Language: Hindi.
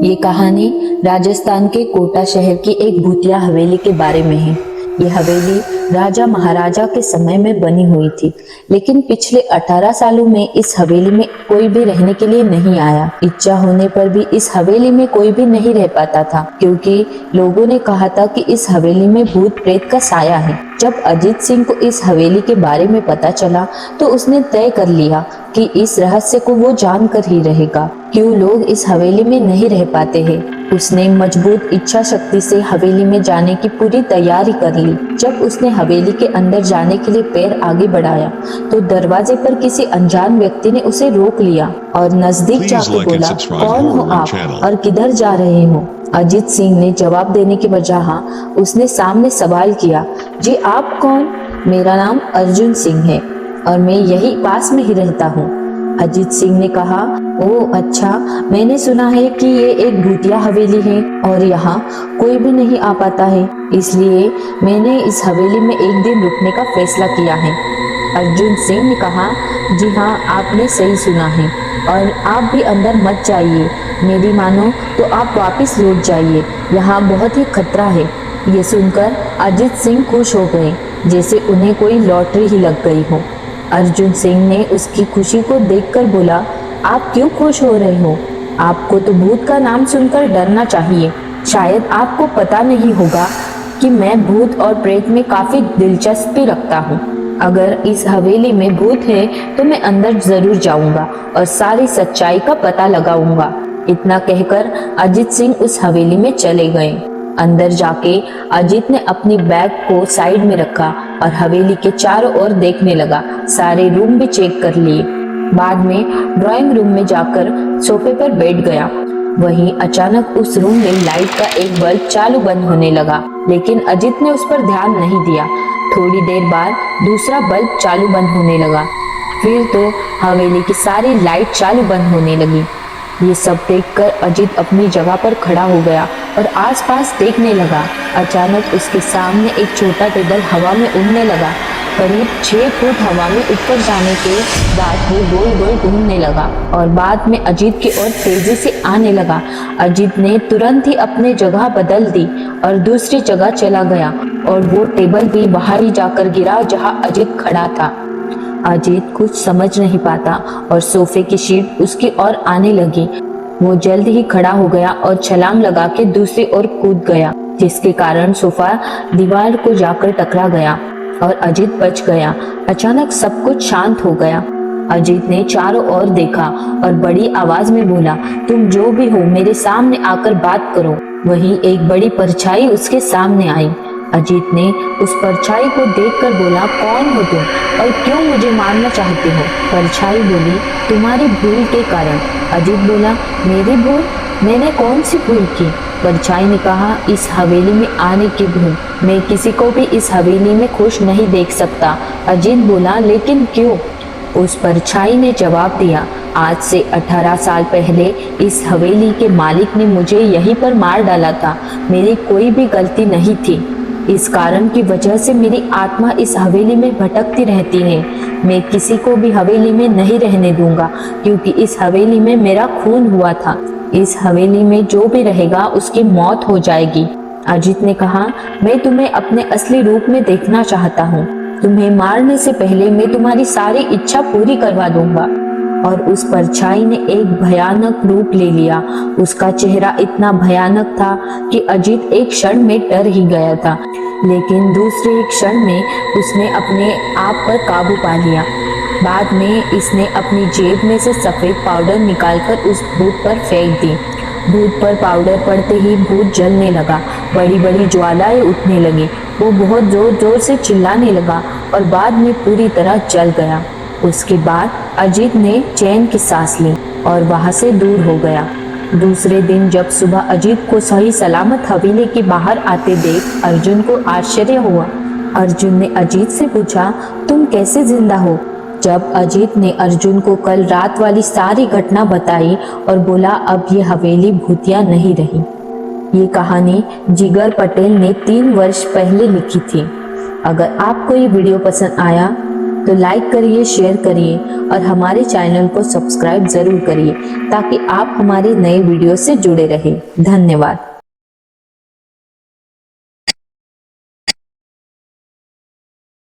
ये कहानी राजस्थान के कोटा शहर की एक भूतिया हवेली के बारे में है। ये हवेली राजा महाराजा के समय में बनी हुई थी, लेकिन पिछले 18 सालों में इस हवेली में कोई भी रहने के लिए नहीं आया। इच्छा होने पर भी इस हवेली में कोई भी नहीं रह पाता था, क्योंकि लोगों ने कहा था कि इस हवेली में भूत प्रेत का साया है। जब अजीत सिंह को इस हवेली के बारे में पता चला तो उसने तय कर लिया कि इस रहस्य को वो जानकर ही रहेगा, क्यों लोग इस हवेली में नहीं रह पाते हैं। उसने मजबूत इच्छा शक्ति से हवेली में जाने की पूरी तैयारी कर ली। जब उसने हवेली के अंदर जाने के लिए पैर आगे बढ़ाया तो दरवाजे पर किसी अनजान व्यक्ति ने उसे रोक लिया और नजदीक जाकर बोला, कौन हो आप और किधर जा रहे हो? अजीत सिंह ने जवाब देने की बजाय उसने सामने सवाल किया, जी आप कौन? मेरा नाम अर्जुन सिंह है और मैं यही पास में ही रहता हूँ। अजीत सिंह ने कहा, ओह अच्छा, मैंने सुना है कि ये एक भूतिया हवेली है और यहाँ कोई भी नहीं आ पाता है, इसलिए मैंने इस हवेली में एक दिन रुकने का फैसला किया है। अर्जुन सिंह ने कहा, जी हाँ, आपने सही सुना है और आप भी अंदर मत जाइए। मेरी मानो तो आप वापस लौट जाइए, यहाँ बहुत ही खतरा है। ये सुनकर अजीत सिंह खुश हो गए, जैसे उन्हें कोई लॉटरी ही लग गई हो। अर्जुन सिंह ने उसकी खुशी को देखकर बोला, आप क्यों खुश हो रहे हो? आपको तो भूत का नाम सुनकर डरना चाहिए। शायद आपको पता नहीं होगा कि मैं भूत और प्रेत में काफी दिलचस्पी रखता हूँ। अगर इस हवेली में भूत है तो मैं अंदर जरूर जाऊंगा और सारी सच्चाई का पता लगाऊंगा। इतना कहकर अजीत सिंह उस हवेली में चले गए। अंदर जाके अजीत ने अपनी बैग को साइड में रखा और हवेली के चारों ओर देखने लगा। सारे रूम भी चेक कर लिए। बाद में ड्राइंग रूम में जाकर सोफे पर बैठ गया। वहीं अचानक उस रूम में लाइट का एक बल्ब चालू बंद होने लगा, लेकिन अजीत ने उस पर ध्यान नहीं दिया। थोड़ी देर बाद दूसरा बल्ब चालू बंद होने लगा, फिर तो हवेली की सारी लाइट चालू बंद होने लगी। ये सब देखकर अजीत अपनी जगह पर खड़ा हो गया और आसपास देखने लगा। अचानक उसके सामने एक छोटा टेबल हवा में उड़ने लगा। करीब 6 फुट हवा में ऊपर जाने के बाद वो गोल गोल घूमने लगा और बाद में अजीत की ओर तेजी से आने लगा। अजीत ने तुरंत ही अपनी जगह बदल दी और दूसरी जगह चला गया और वो टेबल भी बाहर ही जाकर गिरा जहाँ अजीत खड़ा था। अजीत कुछ समझ नहीं पाता और सोफे की शीट उसकी ओर आने लगी। वो जल्द ही खड़ा हो गया और छलांग लगा के दूसरी ओर कूद गया, जिसके कारण सोफा दीवार को जाकर टकरा गया और अजीत बच गया। अचानक सब कुछ शांत हो गया। अजीत ने चारों ओर देखा और बड़ी आवाज में बोला, तुम जो भी हो मेरे सामने आकर बात करो। वहीं एक बड़ी परछाई उसके सामने आई। अजीत ने उस परछाई को देखकर बोला, कौन हो तुम और क्यों मुझे मारना चाहते हो? परछाई बोली, तुम्हारी भूल के कारण। अजीत बोला, मेरी भूल? मैंने कौन सी भूल की? परछाई ने कहा, इस हवेली में आने की भूल। मैं किसी को भी इस हवेली में खुश नहीं देख सकता। अजीत बोला, लेकिन क्यों? उस परछाई ने जवाब दिया, आज से 18 साल पहले इस हवेली के मालिक ने मुझे यहीं पर मार डाला था। मेरी कोई भी गलती नहीं थी। इस कारण की वजह से मेरी आत्मा इस हवेली में भटकती रहती है। मैं किसी को भी हवेली में नहीं रहने दूंगा, क्योंकि इस हवेली में मेरा खून हुआ था। इस हवेली में जो भी रहेगा उसकी मौत हो जाएगी। अजीत ने कहा, मैं तुम्हें अपने असली रूप में देखना चाहता हूँ। तुम्हें मारने से पहले मैं तुम्हारी सारी इच्छा पूरी करवा दूंगा। और उस परछाई ने एक भयानक रूप ले लिया। उसका चेहरा इतना भयानक था कि अजीत एक क्षण में डर ही गया था, लेकिन दूसरे एक क्षण में उसने अपने आप पर काबू पा लिया। बाद में इसने अपनी जेब में से सफेद पाउडर निकालकर उस भूत पर फेंक दी। भूत पर पाउडर पड़ते ही भूत जलने लगा। बड़ी बड़ी ज्वालाएं उठने लगी। वो बहुत जोर जोर से चिल्लाने लगा और बाद में पूरी तरह जल गया। उसके बाद अजीत ने चैन की सांस ली और वहां से दूर हो गया। दूसरे दिन जब सुबह अजीत को सही सलामत हवेली के बाहर आते देख अर्जुन को आश्चर्य हुआ। अर्जुन ने अजीत से पूछा, तुम कैसे जिंदा हो? जब अजीत ने अर्जुन को कल रात वाली सारी घटना बताई और बोला, अब ये हवेली भूतिया नहीं रही। ये कहानी जिगर पटेल ने 3 वर्ष पहले लिखी थी। अगर आपको ये वीडियो पसंद आया तो लाइक करिए, शेयर करिए और हमारे चैनल को सब्सक्राइब जरूर करिए ताकि आप हमारे नए वीडियो से जुड़े रहें। धन्यवाद।